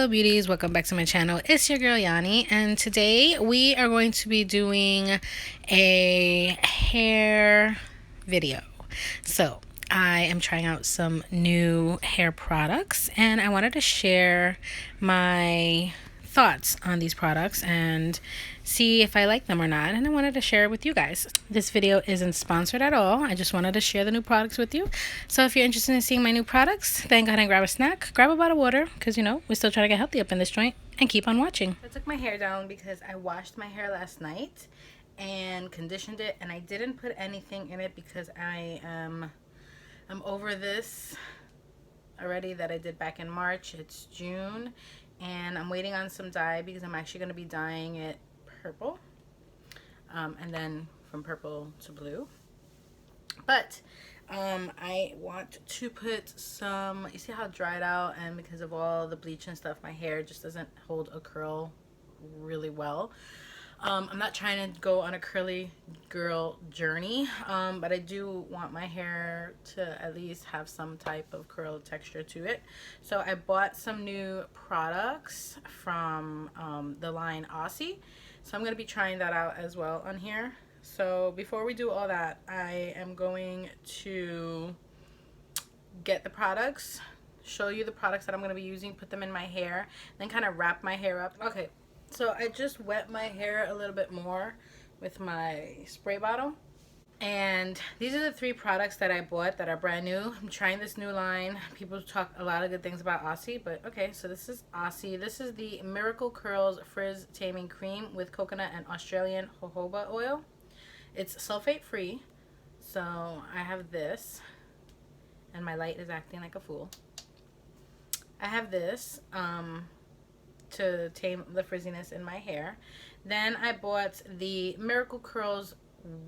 Hello beauties, welcome back to my channel. It's your girl Yanni, and today we are going to be doing a hair video. So I am trying out some new hair products and I wanted to share my thoughts on these products and see if I like them or not, and I wanted to share it with you guys. This video isn't sponsored at all. I just wanted to share the new products with you. So if you're interested in seeing my new products, then go ahead and grab a snack, grab a bottle of water, because you know we're still trying to get healthy up in this joint, and keep on watching. I took my hair down because I washed my hair last night and conditioned it, and I didn't put anything in it because I'm over this already that I did back in March. It's June and I'm waiting on some dye because I'm actually going to be dyeing it purple, and then from purple to blue. But I want to put some, you see how dried out, and because of all the bleach and stuff, my hair just doesn't hold a curl really well. I'm not trying to go on a curly girl journey, but I do want my hair to at least have some type of curl texture to it. So I bought some new products from the line Aussie. So I'm going to be trying that out as well on here. So before we do all that, I am going to get the products, show you the products that I'm going to be using, put them in my hair, then kind of wrap my hair up. Okay. So I just wet my hair a little bit more with my spray bottle. And these are the 3 products that I bought that are brand new. I'm trying this new line. People talk a lot of good things about Aussie, but okay, so this is Aussie. This is the Miracle Curls Frizz Taming Cream with coconut and Australian jojoba oil. It's sulfate free. So I have this, and my light is acting like a fool. I have this to tame the frizziness in my hair. Then I bought the Miracle Curls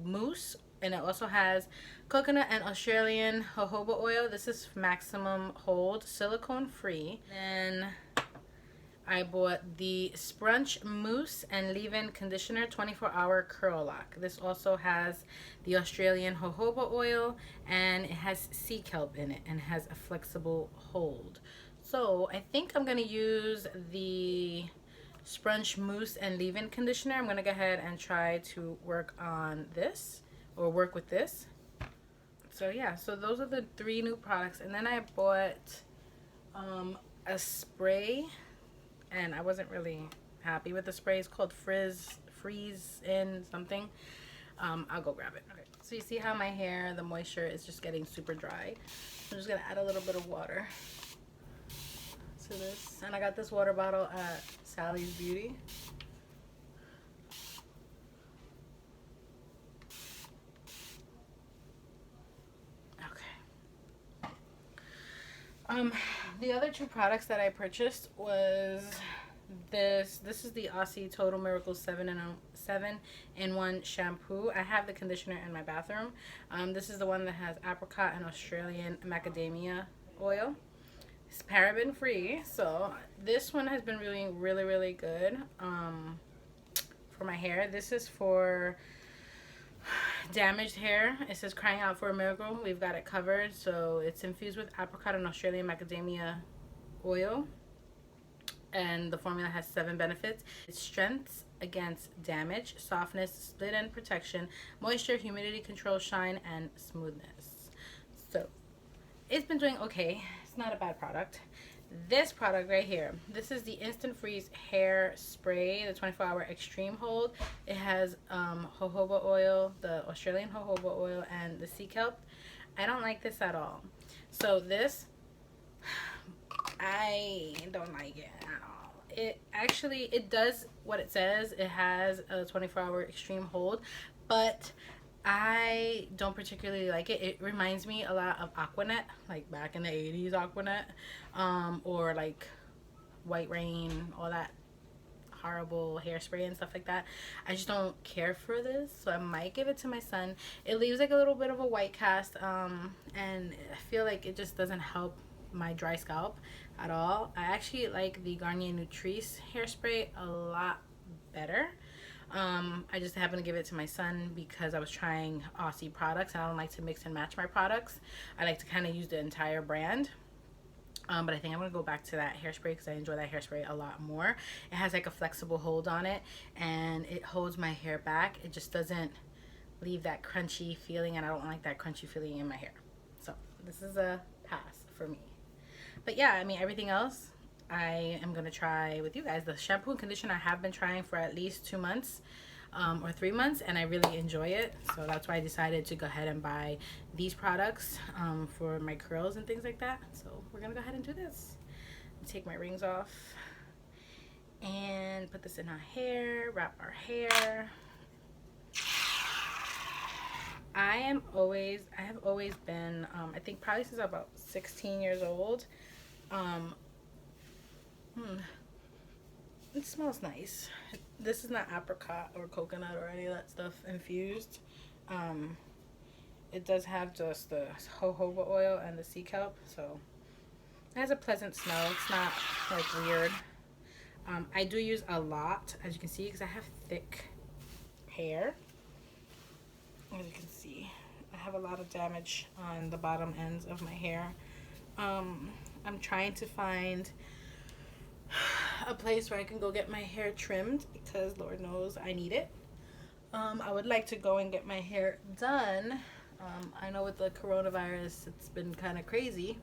mousse, and it also has coconut and Australian jojoba oil. This is maximum hold, silicone free. Then I bought the Sprunch mousse and leave-in conditioner 24-hour curl lock. This also has the Australian jojoba oil, and it has sea kelp in it and has a flexible hold. So I think I'm going to use the Sprunch mousse and leave-in conditioner. I'm going to go ahead and try to work on this, or work with this. So yeah, so those are the 3 new products. And then I bought a spray, and I wasn't really happy with the spray. It's called Freeze in something. I'll go grab it. Okay. So you see how my hair, the moisture is just getting super dry. I'm just going to add a little bit of water to this, and I got this water bottle at Sally's Beauty. Okay. The other 2 products that I purchased was this is the Aussie Total Miracle 7-in-1 shampoo. I have the conditioner in my bathroom. This is the one that has apricot and Australian macadamia oil. It's paraben free, so this one has been really good for my hair. This is for damaged hair. It says crying out for a miracle. We've got it covered. So it's infused with apricot and Australian macadamia oil, and the formula has 7 benefits. It's strength against damage, softness, split end protection, moisture, humidity control, shine, and smoothness. So it's been doing okay. It's not a bad product. This product right here, this is the Instant Freeze hair spray, the 24-hour extreme hold. It has jojoba oil, the Australian jojoba oil, and the sea kelp. I don't like this at all. So this, I don't like it at all. It does what it says. It has a 24-hour extreme hold, but I don't particularly like it. It reminds me a lot of Aquanet, like back in the 80s Aquanet, or like White Rain, all that horrible hairspray and stuff like that. I just don't care for this, so I might give it to my son. It leaves like a little bit of a white cast, and I feel like it just doesn't help my dry scalp at all. I actually like the Garnier Nutrice hairspray a lot better. I just happened to give it to my son because I was trying Aussie products. I don't like to mix and match my products. I like to kind of use the entire brand. But I think I'm gonna go back to that hairspray because I enjoy that hairspray a lot more. It has like a flexible hold on it, and it holds my hair back. It just doesn't leave that crunchy feeling, and I don't like that crunchy feeling in my hair. So this is a pass for me. But yeah, I mean, everything else I am gonna try with you guys. The shampoo and conditioner I have been trying for at least 2 months. Or 3 months, and I really enjoy it, so that's why I decided to go ahead and buy these products for my curls and things like that. So we're gonna go ahead and do this. Take my rings off and put this in our hair, wrap our hair. I have always been, I think probably since about 16 years old. Um, It smells nice. This is not apricot or coconut or any of that stuff infused. Um, it does have just the jojoba oil and the sea kelp, so it has a pleasant smell. It's not like weird. I do use a lot, as you can see, because I have thick hair. As you can see, I have a lot of damage on the bottom ends of my hair. I'm trying to find a place where I can go get my hair trimmed because Lord knows I need it. I would like to go and get my hair done. I know with the coronavirus it's been kind of crazy,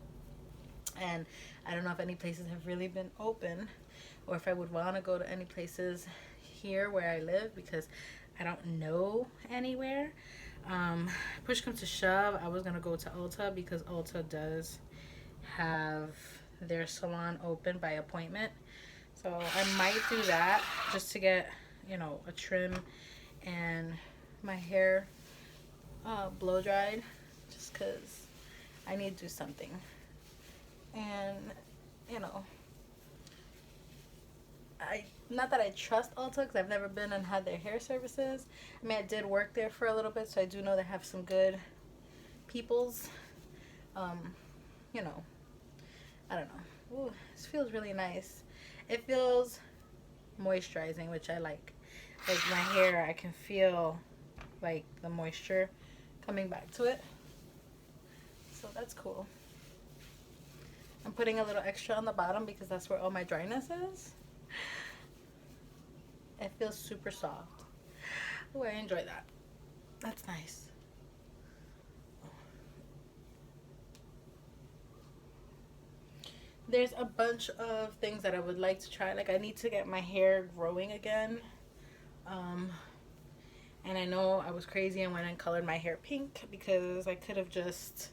and I don't know if any places have really been open or if I would want to go to any places here where I live because I don't know anywhere. Push comes to shove, I was gonna go to Ulta because Ulta does have their salon open by appointment, so I might do that just to get, you know, a trim and my hair blow dried, just because I need to do something. And you know, not that I trust Ulta because I've never been and had their hair services. I mean, I did work there for a little bit, so I do know they have some good peoples. You know, I don't know. Ooh, this feels really nice. It feels moisturizing, which I like. Like my hair, I can feel like the moisture coming back to it. So that's cool. I'm putting a little extra on the bottom because that's where all my dryness is. It feels super soft. Oh, I enjoy that. That's nice. There's a bunch of things that I would like to try. Like I need to get my hair growing again. Um, and I know I was crazy and went and colored my hair pink because I could have just,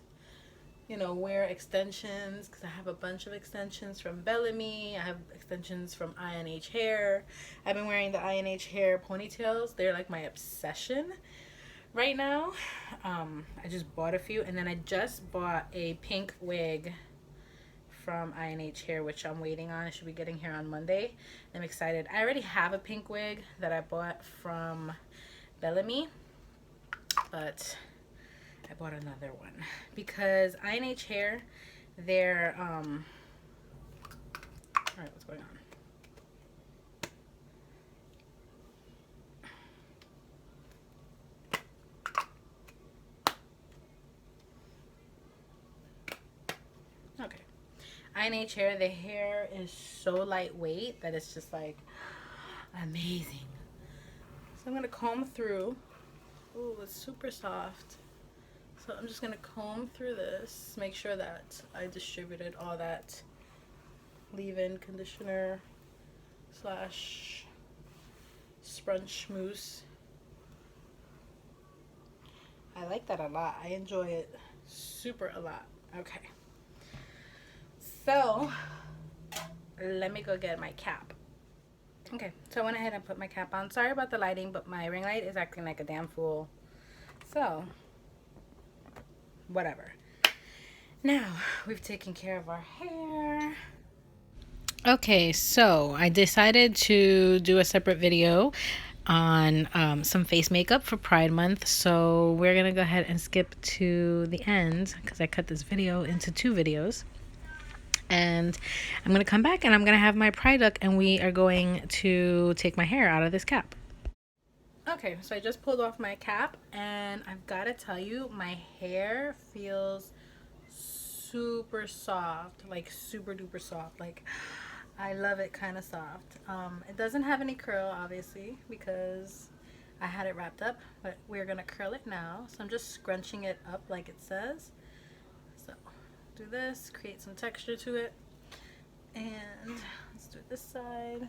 you know, wear extensions because I have a bunch of extensions from Bellamy. I have extensions from INH Hair. I've been wearing the INH Hair ponytails. They're like my obsession right now. I just bought a few, and then I just bought a pink wig from INH Hair, which I'm waiting on. I should be getting here on Monday. I'm excited. I already have a pink wig that I bought from Bellamy, but I bought another one because INH Hair, they're all right, what's going on? Okay. INH Hair, the hair is so lightweight that it's just like amazing. So I'm gonna comb through. Ooh, it's super soft. So I'm just gonna comb through this, make sure that I distributed all that leave-in conditioner slash sponge mousse. I like that a lot. I enjoy it super a lot. Okay. So let me go get my cap. Okay, so I went ahead and put my cap on. Sorry about the lighting, but my ring light is acting like a damn fool. So, whatever. Now, we've taken care of our hair. Okay, so I decided to do a separate video on some face makeup for Pride Month. So we're going to go ahead and skip to the end because I cut this video into 2 videos. And I'm going to come back and I'm going to have my Pride look and we are going to take my hair out of this cap. Okay, so I just pulled off my cap and I've got to tell you, my hair feels super soft, like super duper soft. Like I love it kind of soft. It doesn't have any curl, obviously, because I had it wrapped up, but we're gonna curl it now. So I'm just scrunching it up like it says. So do this, create some texture to it, and let's do this side.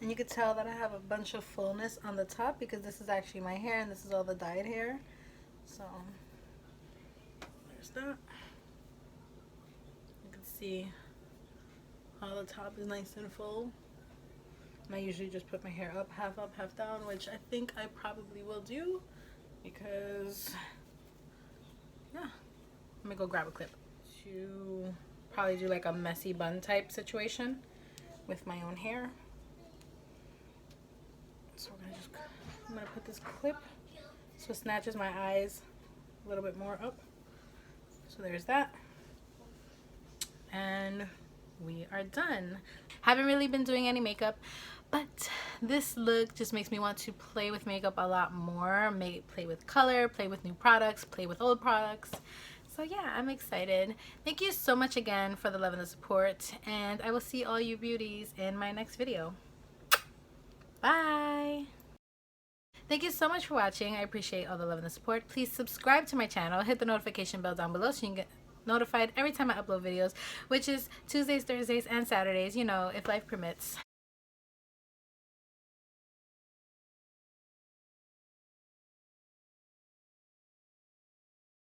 And you can tell that I have a bunch of fullness on the top because this is actually my hair and this is all the dyed hair. So there's that. You can see how the top is nice and full. And I usually just put my hair up, half down, which I think I probably will do because, yeah. Let me go grab a clip to probably do like a messy bun type situation with my own hair. So I'm gonna put this clip so it snatches my eyes a little bit more up. So there's that. And we are done. Haven't really been doing any makeup, but this look just makes me want to play with makeup a lot more. Play with color, play with new products, play with old products. So yeah, I'm excited. Thank you so much again for the love and the support, and I will see all you beauties in my next video. Bye! Thank you so much for watching. I appreciate all the love and the support. Please subscribe to my channel. Hit the notification bell down below so you can get notified every time I upload videos, which is Tuesdays, Thursdays, and Saturdays, you know, if life permits.